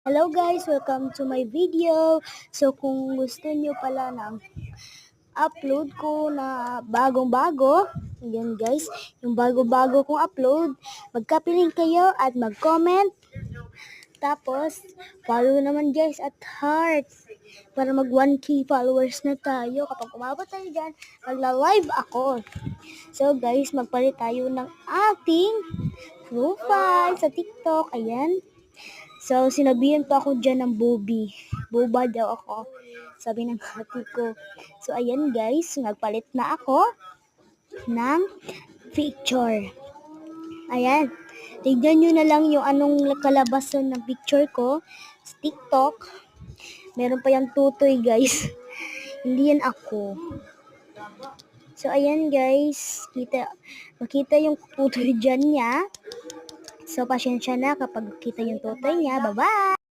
Hello guys, welcome to my video. So kung gusto niyo pala ng upload ko na bagong-bago, yun guys, yung bago-bago kong upload, magkapiling kayo at mag-comment. Tapos, follow naman guys at heart para mag 1K followers na tayo. Kapag umabot tayo dyan, magla-live ako. So guys, magpalit tayo ng ating profile sa TikTok. Ayan. So, sinabihan pa ako dyan ng Bobby. Boba daw ako. Sabi ng ate ko. So, ayan guys. Nagpalit na ako ng picture. Ayan. Tignan nyo na lang yung anong kalabasan ng picture ko sa TikTok. Meron pa yung tutoy guys. Hindi yan ako. So, ayan guys. Makita yung tutoy dyan niya. So, pasensya na kapag kita yung tutoy niya. Bye-bye!